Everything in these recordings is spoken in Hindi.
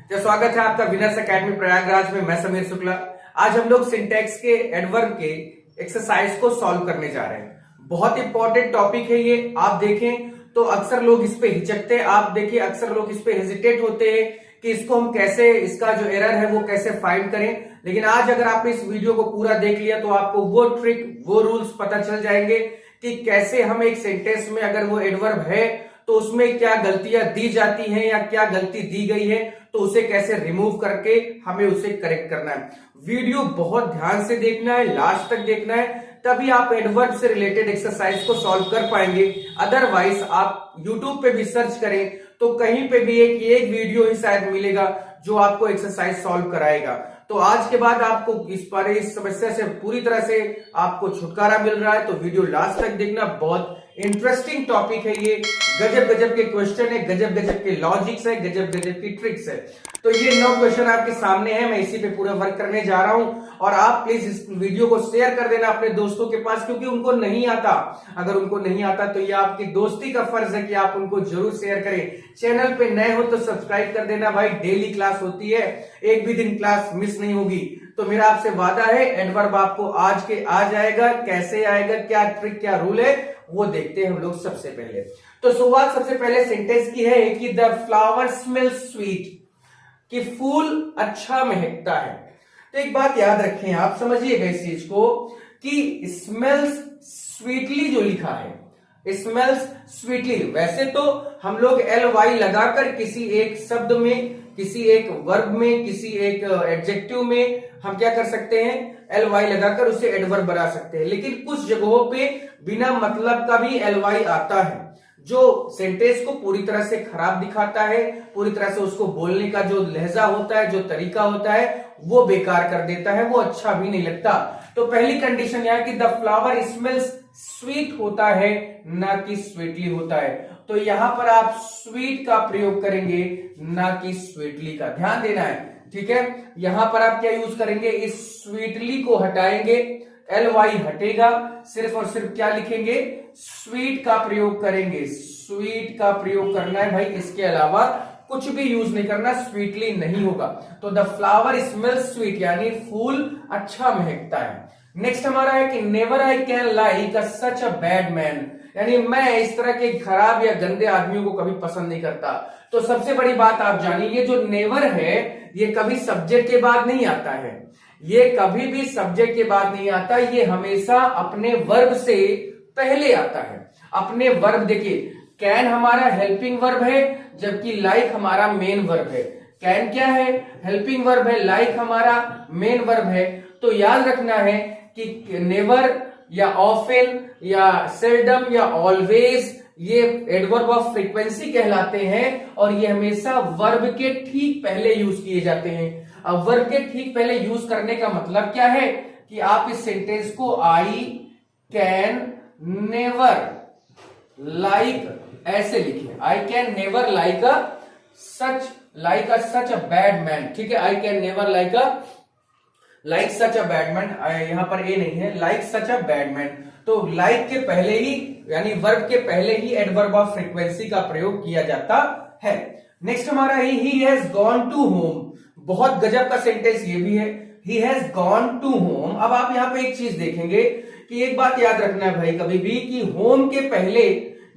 तो स्वागत है आपका विनर्स एकेडमी प्रयागराज में। मैं समीर शुक्ला। आज हम लोग सिंटैक्स के एडवर्ब के एक्सरसाइज को सॉल्व करने जा रहे हैं। बहुत इंपॉर्टेंट टॉपिक है ये। आप देखें तो अक्सर लोग इस पे हिचकते हैं, आप देखिए अक्सर लोग इस पे हेजिटेट होते हैं कि इसको हम कैसे, इसका जो एरर है वो कैसे फाइंड करें। लेकिन आज अगर आपने इस वीडियो को पूरा देख लिया तो आपको वो ट्रिक, वो रूल्स पता चल जाएंगे कि कैसे हम एक सेंटेंस में अगर वो एडवर्ब है तो उसमें क्या गलतियां दी जाती हैं या क्या गलती दी गई है, तो उसे कैसे रिमूव करके हमें उसे करेक्ट करना है। वीडियो बहुत ध्यान से देखना है, लास्ट तक देखना है, तभी आप एडवर्ब से रिलेटेड एक्सरसाइज को सॉल्व कर पाएंगे। अदरवाइज आप YouTube पे भी सर्च करें तो कहीं पे भी एक वीडियो ही शायद मिलेगा जो आपको एक्सरसाइज सॉल्व कराएगा। तो आज के बाद आपको इस समस्या से पूरी तरह से आपको छुटकारा मिल रहा है, तो वीडियो लास्ट तक देखना। बहुत इंटरेस्टिंग टॉपिक है ये, गजब गजब के क्वेश्चन है, गजब गजब के लॉजिक्स है, गजब गजब की ट्रिक्स है। तो ये 9 क्वेश्चन आपके सामने है, मैं इसी पे पूरा वर्क करने जा रहा हूं। और आप प्लीज इस वीडियो को शेयर कर देना अपने दोस्तों के पास, क्योंकि उनको नहीं आता। अगर उनको नहीं आता तो ये आपकी दोस्ती का फर्ज है कि आप उनको जरूर शेयर करें। चैनल पे नए हो तो सब्सक्राइब कर देना भाई। डेली क्लास होती है, एक भी दिन क्लास मिस नहीं होगी। तो मेरा आपसे वादा है, एडवर्ब आपको आज के आ जाएगा। कैसे आएगा, क्या ट्रिक, क्या रूल है, वो देखते हैं हम लोग सबसे पहले। तो शुरुआत सबसे पहले सेंटेंस की है कि द फ्लावर स्मेल्स स्वीट, कि फूल अच्छा महकता है। तो एक बात याद रखें, आप समझिएगा इस चीज को कि स्मेल्स स्वीटली जो लिखा है, स्मेल्स स्वीटली, वैसे तो हम लोग LY लगाकर किसी एक शब्द में, किसी एक वर्ब में, किसी एक एडजेक्टिव में हम क्या कर सकते हैं, LY लगाकर उसे एडवर्ब बना सकते हैं। लेकिन कुछ जगहों पे बिना मतलब का भी LY आता है, जो सेंटेंस को पूरी तरह से खराब दिखाता है, पूरी तरह से उसको बोलने का जो लहजा होता है, जो तरीका होता है, वो बेकार कर देता है, वो अच्छा भी नहीं लगता। तो पहली कंडीशन यह है कि द फ्लावर स्मेल्स स्वीट होता है, ना कि स्वीटली होता है। तो यहां पर आप स्वीट का प्रयोग करेंगे, ना कि स्वीटली का। ध्यान देना है, ठीक है। यहां पर आप क्या यूज करेंगे, इस स्वीटली को हटाएंगे, LY हटेगा, सिर्फ और सिर्फ क्या लिखेंगे, स्वीट का प्रयोग करेंगे। स्वीट का प्रयोग करना है भाई, इसके अलावा कुछ भी यूज नहीं करना, स्वीटली नहीं होगा। तो द फ्लावर स्मेल्स स्वीट, यानी फूल अच्छा महकता है। नेक्स्ट हमारा है कि never I can like such a bad man, यानी मैं इस तरह के खराब या गंदे आदमियों को कभी पसंद नहीं करता। तो सबसे बड़ी बात आप जानिए, ये जो नेवर है ये कभी सब्जेक्ट के बाद नहीं आता है, ये कभी भी सब्जेक्ट के बाद नहीं आता, ये हमेशा अपने वर्ब से पहले आता है। अपने वर्ब देखिए, कैन हमारा हेल्पिंग वर्ब है, जबकि लाइक हमारा मेन वर्ब है। कैन क्या है, हेल्पिंग वर्ब है, लाइक हमारा मेन वर्ब है। तो याद रखना है कि नेवर या ऑफन या सेल्डम या ऑलवेज, ये एडवर्ब ऑफ फ्रीक्वेंसी कहलाते हैं, और ये हमेशा वर्ब के ठीक पहले यूज किए जाते हैं। अब वर्ब के ठीक पहले यूज करने का मतलब क्या है कि आप इस सेंटेंस को आई कैन नेवर लाइक ऐसे लिखिए, I can never like a such a bad man, ठीक है। I can never like such a bad man, यहां पर ए नहीं है, like such a bad man. तो लाइक के पहले ही, यानी वर्ब के पहले ही एडवर्ब ऑफ फ्रीक्वेंसी का प्रयोग किया जाता है। नेक्स्ट हमारा he has gone to home, बहुत गजब का सेंटेंस ये भी है, he has gone to home. अब आप यहां पे एक चीज देखेंगे कि एक बात याद रखना है भाई कभी भी, कि होम के पहले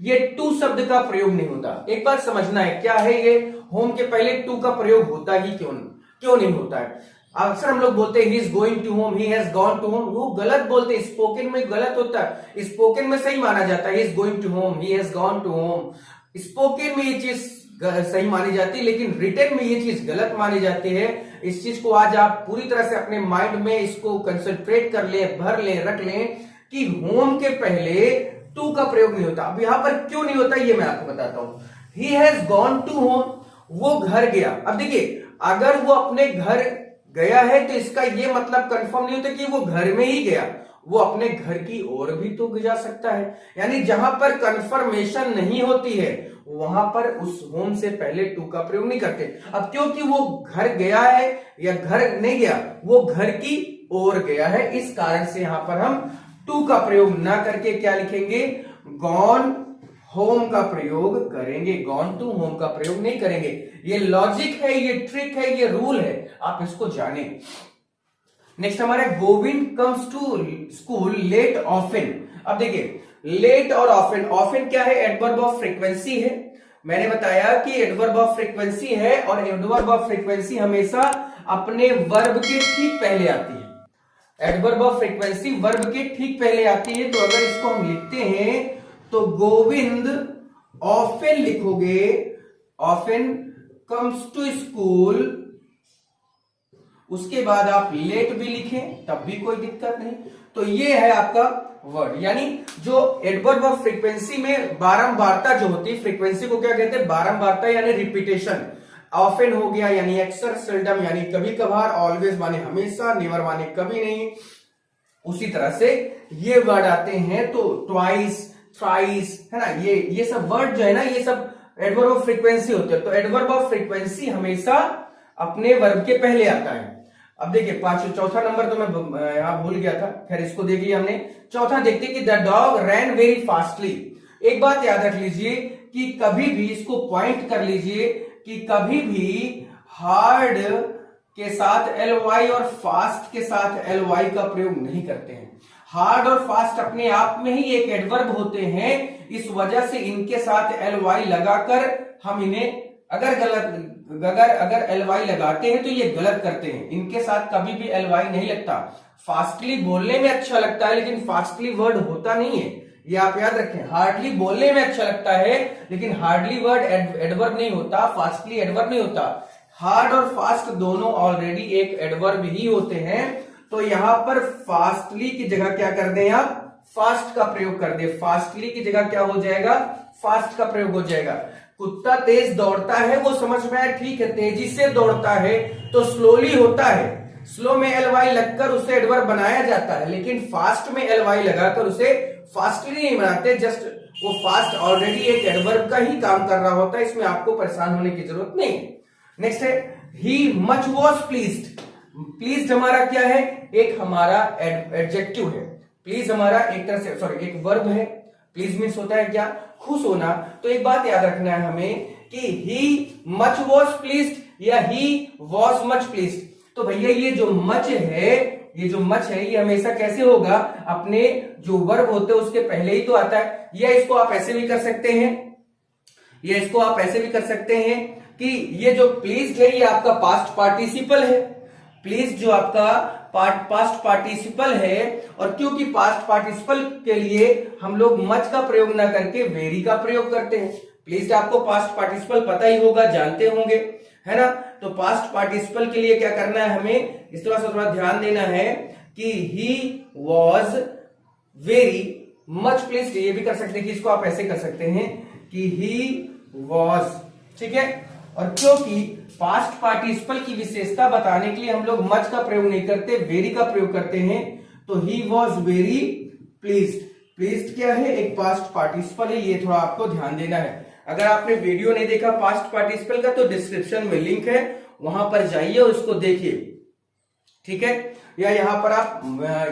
ये टू शब्द का प्रयोग नहीं होता। एक बात समझना है, क्या है ये, होम के पहले टू का प्रयोग होता ही क्यों नहीं होता है। अक्सर हम लोग बोलते हैं he is going to home, he has gone to home, वो गलत बोलते हैं, स्पोकन में गलत होता है। स्पोकन में सही माना जाता है, he is going to home, he has gone to home, spoken में ये चीज सही मानी जाती है, लेकिन रिटन में ये चीज गलत मानी जाती है। इस चीज को आज आप पूरी तरह से अपने माइंड में इसको कंसंट्रेट कर ले, भर ले, रख लें कि होम के पहले टू का प्रयोग नहीं होता। अब यहां पर क्यों नहीं होता ये मैं आपको बताता हूं। He has gone to home, वो घर गया। अब देखिए, अगर वो अपने घर गया है तो इसका ये मतलब कंफर्म नहीं होता कि वो घर में ही गया, वो अपने घर की ओर भी तो जा सकता है। यानी जहां पर कंफर्मेशन नहीं होती है वहां पर उस होम से पहले टू का प्रयोग नहीं करते। अब क्योंकि वो घर गया है या घर नहीं गया, वो घर की ओर गया है, इस कारण से यहां पर हम टू का प्रयोग ना करके क्या लिखेंगे, गॉन होम का प्रयोग करेंगे, गॉन टू होम का प्रयोग नहीं करेंगे। ये लॉजिक है, ये ट्रिक है, ये रूल है, आप इसको जाने। नेक्स्ट हमारा Govind comes to school late often. अब देखिए लेट और ऑफन, ऑफन क्या है? एडवर्ब ऑफ फ्रीक्वेंसी है। मैंने बताया कि एडवर्ब ऑफ फ्रीक्वेंसी है और एडवर्ब ऑफ फ्रीक्वेंसी हमेशा अपने वर्ब के ठीक पहले आती है। एडवर्ब ऑफ फ्रीक्वेंसी वर्ब के ठीक पहले आती है। तो अगर इसको हम लिखते हैं तो गोविंद ऑफन लिखोगे, ऑफन कम्स टू स्कूल, उसके बाद आप लेट भी लिखें तब भी कोई दिक्कत नहीं। तो ये है आपका वर्ड, यानी जो एडवर्ब ऑफ फ्रीक्वेंसी में बारंबारता जो होती है, फ्रीक्वेंसी को क्या कहते हैं? बारंबारता यानी रिपीटेशन। ऑफन हो गया यानी अक्सर, सेल्डम यानी कभी कभार, ऑलवेज माने हमेशा, नेवर माने कभी नहीं। उसी तरह से ये वर्ड आते हैं तो ट्वाइस, थ्राइस, है ना, ये सब वर्ड जो है ना, ये सब एडवर्ब ऑफ फ्रीक्वेंसी होते हैं। तो एडवर्ब ऑफ फ्रीक्वेंसी हमेशा अपने वर्ब के पहले आता है। अब देखिए चौथा नंबर तो मैं यहां भूल गया था, खैर इसको देख लिया हमने। चौथा देखते कि the dog rain very fastly. एक बात याद रख लीजिए कि कभी भी इसको पॉइंट कर लीजिए कि कभी भी हार्ड के साथ एलवाई और फास्ट के साथ एलवाई का प्रयोग नहीं करते हैं। हार्ड और फास्ट अपने आप में ही एक एडवर्ब होते हैं, इस वजह से इनके साथ एलवाई लगाकर हम इन्हें अगर एलवाई लगाते हैं तो ये गलत करते हैं। इनके साथ कभी भी एलवाई नहीं लगता। फास्टली बोलने में अच्छा लगता है लेकिन फास्टली वर्ड होता नहीं है, ये आप याद रखें। हार्डली बोलने में अच्छा लगता है लेकिन हार्डली वर्ड एडवर्ब नहीं होता, फास्टली एडवर्ब नहीं होता। हार्ड और फास्ट दोनों ऑलरेडी एक एडवर्ब ही होते हैं। तो यहां पर फास्टली की जगह क्या कर दें आप? फास्ट का प्रयोग कर दे। फास्टली की जगह क्या हो जाएगा? फास्ट का प्रयोग हो जाएगा। कुत्ता तेज दौड़ता है, वो समझ में आया, ठीक है। तेजी से दौड़ता है तो स्लोली होता है। स्लो में एलवाई लगकर उसे एडवर्ब बनाया जाता है, लेकिन फास्ट में एलवाई लगाकर उसे फास्टली नहीं बनाते। जस्ट वो फास्ट ऑलरेडी एक एडवर्ब का ही काम कर रहा होता है, इसमें आपको परेशान होने की जरूरत नहीं। नेक्स्ट है ही मच वॉज प्लीज्ड। प्लीज्ड हमारा क्या है? एक हमारा एडजेक्टिव है। प्लीज हमारा एक तरह से एक वर्ब है। प्लीज मीन्स होता है क्या? खुश होना। तो एक बात याद रखना है हमें कि ही मच वॉज प्लीज्ड या ही वॉज मच प्लीज्ड। तो भैया ये जो मच है, ये हमेशा कैसे होगा? अपने जो वर्ब होते हैं उसके पहले ही तो आता है। या इसको आप ऐसे भी कर सकते हैं, कि ये जो प्लीज्ड है ये आपका पास्ट पार्टिसिपल है। प्लीज जो आपका पास्ट पार्टिसिपल है, और क्योंकि पास्ट पार्टिसिपल के लिए हम लोग मच का प्रयोग ना करके वेरी का प्रयोग करते हैं। प्लीज आपको पास्ट पार्टिसिपल पता ही होगा, जानते होंगे, है ना। तो पास्ट पार्टिसिपल के लिए क्या करना है? हमें इस तरह से थोड़ा ध्यान देना है कि he was very much pleased. ये भी कर सकते हैं कि इसको आप ऐसे कर सकते हैं कि ही वॉज, ठीक है। और क्योंकि पास्ट पार्टिसिपल की विशेषता बताने के लिए हम लोग मच का प्रयोग नहीं करते, वेरी का प्रयोग करते हैं। तो he was very pleased. Pleased क्या है? एक पास्ट पार्टिसिपल है, ये थोड़ा आपको ध्यान देना है। अगर आपने वीडियो नहीं देखा पास्ट पार्टिसिपल का तो डिस्क्रिप्शन में लिंक है, वहां पर जाइए और उसको देखिए, ठीक है। या यहां पर आप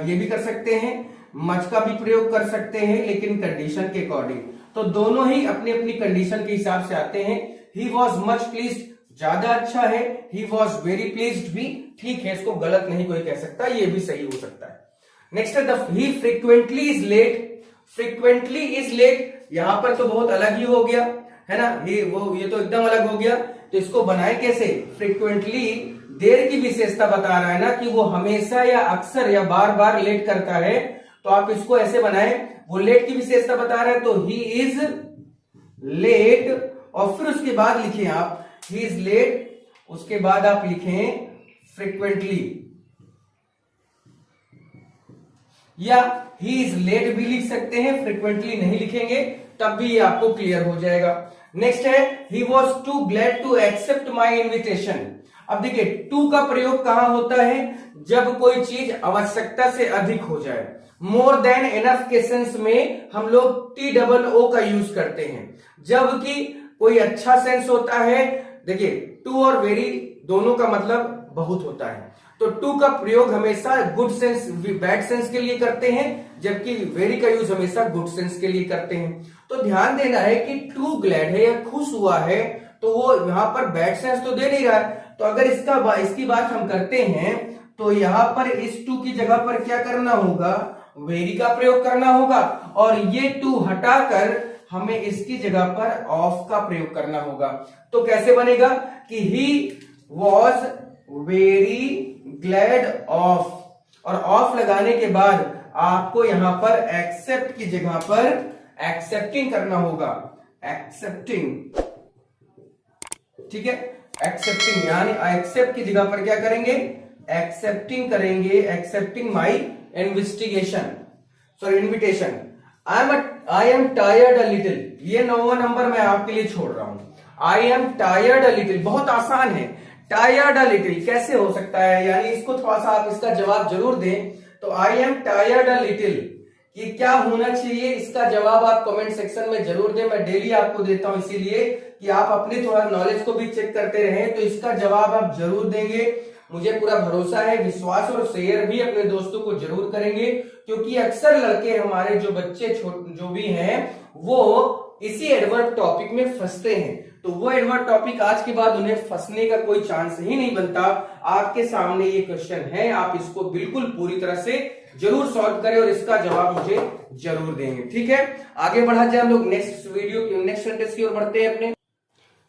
ये भी कर सकते हैं, मच का भी प्रयोग कर सकते हैं, लेकिन कंडीशन के अकॉर्डिंग। तो दोनों ही अपनी अपनी कंडीशन के हिसाब से आते हैं। ही वॉज मच प्लीज्ड ज्यादा अच्छा है, ही वॉज वेरी प्लीज्ड भी ठीक है, इसको गलत नहीं कोई कह सकता, ये भी सही हो सकता है। नेक्स्ट है he frequently is late. Frequently is late, यहां पर तो बहुत अलग ही हो गया, है ना। ये तो एकदम अलग हो गया। तो इसको बनाए कैसे? फ्रीक्वेंटली देर की विशेषता बता रहा है ना, कि वो हमेशा या अक्सर या बार बार लेट करता है। तो आप इसको ऐसे बनाए, वो लेट की विशेषता बता रहा है तो ही इज लेट, और फिर उसके बाद लिखें आप ही इज लेट, उसके बाद आप लिखें फ्रीक्वेंटली, या ही इज लेट भी लिख सकते हैं, फ्रीक्वेंटली नहीं लिखेंगे तब भी ये आपको क्लियर हो जाएगा। नेक्स्ट है he was too glad to accept my invitation. अब देखिए टू का प्रयोग कहां होता है? जब कोई चीज आवश्यकता से अधिक हो जाए। मोर देन इनफ के सेंस में हम लोग TOO का यूज करते हैं, जबकि कोई अच्छा सेंस होता है। देखिए टू और वेरी दोनों का मतलब बहुत होता है। तो टू का प्रयोग हमेशा गुड सेंस बैड सेंस के लिए करते हैं, जबकि वेरी का यूज हमेशा गुड सेंस के लिए करते हैं। तो ध्यान देना है कि टू ग्लैड है या खुश हुआ है, तो वो यहां पर बैड सेंस तो दे नहीं रहा है। तो अगर इसकी बात हम करते हैं तो यहां पर इस टू की जगह पर क्या करना होगा, वेरी का प्रयोग करना होगा, और ये टू हटाकर हमें इसकी जगह पर ऑफ का प्रयोग करना होगा। तो कैसे बनेगा कि he was very glad of, और ऑफ लगाने के बाद आपको यहां पर एक्सेप्ट की जगह पर एक्सेप्टिंग करना होगा, एक्सेप्टिंग, ठीक है, एक्सेप्टिंग, यानी एक्सेप्ट की जगह पर क्या करेंगे, एक्सेप्टिंग करेंगे, accepting my investigation, sorry invitation. I am tired a little, ये 9वां नंबर मैं आपके लिए छोड़ रहा हूं। I am tired a little बहुत आसान है, टायर्ड अ लिटिल कैसे हो सकता है, यानी इसको थोड़ा सा आप इसका जवाब जरूर दें। तो I am tired a little ये क्या होना चाहिए, इसका जवाब आप कमेंट सेक्शन में जरूर दें। मैं डेली आपको देता हूं इसीलिए कि आप अपने थोड़ा नॉलेज को भी चेक करते रहें। तो इसका जवाब आप जरूर देंगे, मुझे पूरा भरोसा है, विश्वास, और शेयर भी अपने दोस्तों को जरूर करेंगे, क्योंकि अक्सर लड़के हमारे जो बच्चे जो भी हैं वो इसी एडवर्ब टॉपिक में फंसते हैं। तो वो एडवर्ब टॉपिक आज के बाद उन्हें फंसने का कोई चांस ही नहीं बनता। आपके सामने ये क्वेश्चन है, आप इसको बिल्कुल पूरी तरह से जरूर सॉल्व करें और इसका जवाब मुझे जरूर देंगे, ठीक है। आगे बढ़ा जाए हम लोग नेक्स्ट वीडियो की, नेक्स्ट सेंटेंस की ओर बढ़ते हैं अपने।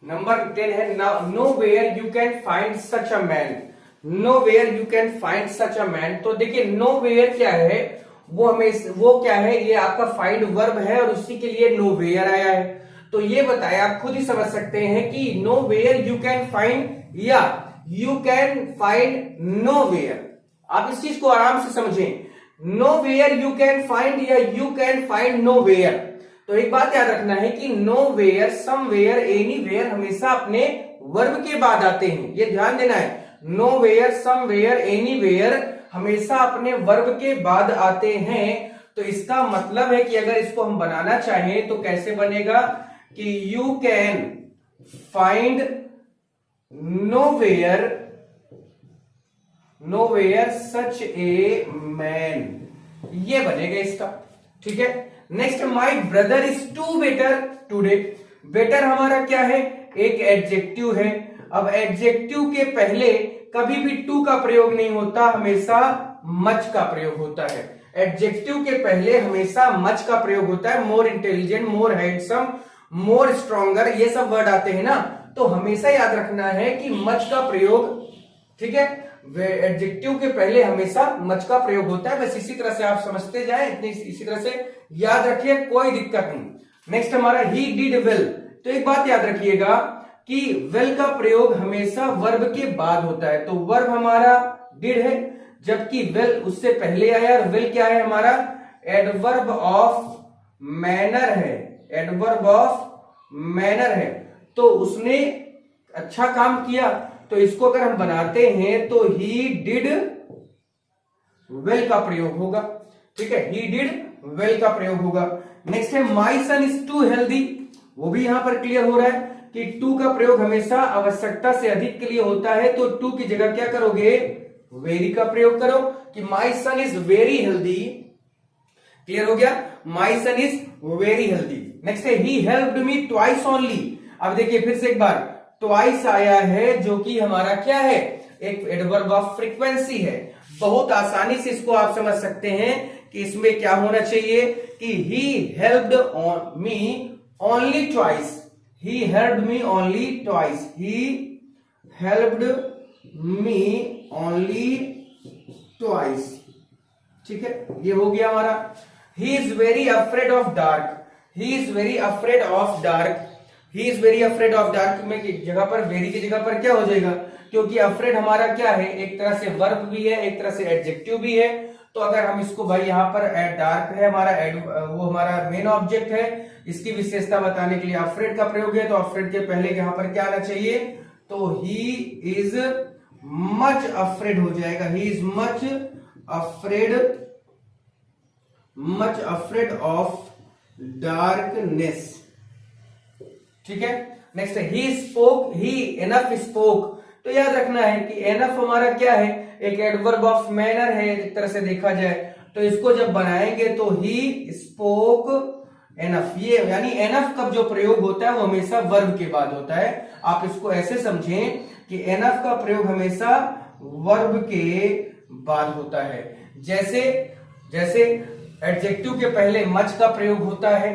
नंबर 10 है no where you can find such a man, no where you can find such a man. तो देखिए नो वेयर क्या है, वो क्या है, ये आपका फाइंड वर्ब है और उसी के लिए नो वेयर आया है। तो ये बताए, आप खुद ही समझ सकते हैं कि know where you can find या you can find know where. आप इस चीज को आराम से समझें, know where you can find या you can find know where. तो एक बात याद रखना है कि know where, some where, any where हमेशा अपने वर्ब के बाद आते हैं, ये ध्यान देना है। No where, some where, any where हमेशा अपने वर्ब के बाद आते हैं। तो इसका मतलब है कि अगर इसको हम बनाना चाहें तो कैसे बनेगा कि you can find no where such a man, ये बनेगा इसका, ठीक है। Next, my brother is too better today. Better हमारा क्या है, एक एडजेक्टिव है। अब एडजेक्टिव के पहले कभी भी टू का प्रयोग नहीं होता, हमेशा मच का प्रयोग होता है। एडजेक्टिव के पहले हमेशा मच का प्रयोग होता है। मोर इंटेलिजेंट, मोर हैंडसम, मोर स्ट्रॉन्गर, ये सब वर्ड आते हैं ना, तो हमेशा याद रखना है कि मच का प्रयोग, ठीक है, एडजेक्टिव के पहले हमेशा मच का प्रयोग होता है। बस इसी तरह से आप समझते जाए, इसी तरह से याद रखिए, कोई दिक्कत नहीं। नेक्स्ट हमारा ही डिड वेल। तो एक बात याद रखिएगा कि वेल का प्रयोग हमेशा वर्ब के बाद होता है। तो वर्ब हमारा डिड है, जबकि वेल उससे पहले आया, और वेल क्या है हमारा, एडवर्ब ऑफ मैनर है, एडवर्ब ऑफ मैनर है। तो उसने अच्छा काम किया, तो इसको अगर हम बनाते हैं तो ही डिड वेल का प्रयोग होगा, ठीक है, ही डिड वेल का प्रयोग होगा। नेक्स्ट है माई सन इज टू हेल्दी, वो भी यहां पर क्लियर हो रहा है कि टू का प्रयोग हमेशा आवश्यकता से अधिक के लिए होता है। तो टू की जगह क्या करोगे, वेरी का प्रयोग करो कि माई सन इज वेरी हेल्दी। क्लियर हो गया, माई सन इज वेरी हेल्दी। नेक्स्ट है he helped me twice only. अब देखिए फिर से एक बार, ट्वाइस आया है, जो कि हमारा क्या है, एक एडवर्ब ऑफ फ्रीक्वेंसी है। बहुत आसानी से इसको आप समझ सकते हैं कि इसमें क्या होना चाहिए कि he helped me only twice, he helped me only twice, he helped me only twice, ठीक है, ये हो गया हमारा। he is very afraid of dark, he is very afraid of dark, he is very afraid of dark में की जगह पर वेरी की जगह पर क्या हो जाएगा, क्योंकि afraid हमारा क्या है, एक तरह से वर्ब भी है, एक तरह से एडजेक्टिव भी है। तो अगर हम इसको भाई यहाँ पर डार्क है हमारा वो हमारा मेन ऑब्जेक्ट है, इसकी विशेषता बताने के लिए अफ्रेड का प्रयोग है। तो अफ्रेड के पहले यहाँ पर क्या आना चाहिए, तो ही इज मच अफ्रेड हो जाएगा, he is much afraid of darkness, ठीक है। नेक्स्ट है he spoke, he enough spoke. तो याद रखना है कि एनफ हमारा क्या है, एक एडवर्ब ऑफ मैनर है एक तरह से देखा जाए, तो इसको जब बनाएंगे तो ही स्पोक एनफ, ये यानी एनफ का जो प्रयोग होता है वो हमेशा वर्ब के बाद होता है। आप इसको ऐसे समझें कि एनफ का प्रयोग हमेशा वर्ब के बाद होता है। जैसे जैसे एडजेक्टिव के पहले मच का प्रयोग होता है,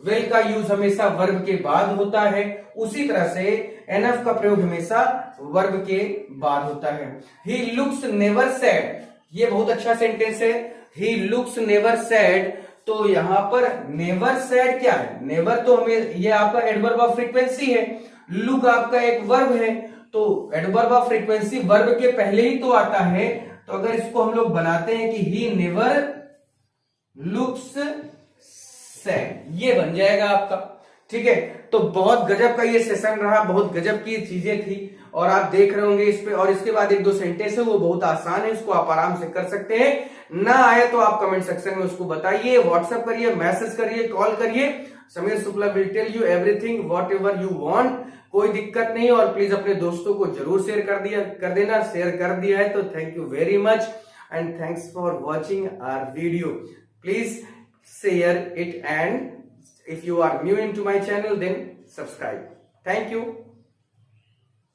विल का यूज हमेशा वर्ब के बाद होता है, उसी तरह से एनफ का प्रयोग हमेशा वर्ब के बाद होता है। ही लुक्स नेवर सैड, ये बहुत अच्छा सेंटेंस है। ही लुक्स नेवर सैड, तो यहां पर नेवर सैड क्या है? नेवर तो हमें ये आपका एडवर्ब ऑफ फ्रीक्वेंसी है, लुक आपका एक वर्ब है, तो एडवर्ब ऑफ फ्रीक्वेंसी वर्ब के पहले ही तो आता है। तो अगर इसको हम लोग बनाते हैं कि ही नेवर लुक्स सैड, ये बन जाएगा आपका। ठीक है, तो बहुत गजब का ये सेशन रहा, बहुत गजब की चीजें थी और आप देख रहे होंगे इस पे। और इसके बाद एक दो सेंटेंस है वो बहुत आसान है, इसको आप आराम से कर सकते हैं। ना आए तो आप कमेंट सेक्शन में उसको बताइए, व्हाट्सएप करिए, मैसेज करिए, कॉल करिए। Sameer Shukla will tell you everything what ever you want, कोई दिक्कत नहीं। और प्लीज अपने दोस्तों को जरूर शेयर कर देना। शेयर कर दिया है तो thank you very much and thanks for watching our video. Please share it, and if you are new into my channel then subscribe. Thank you.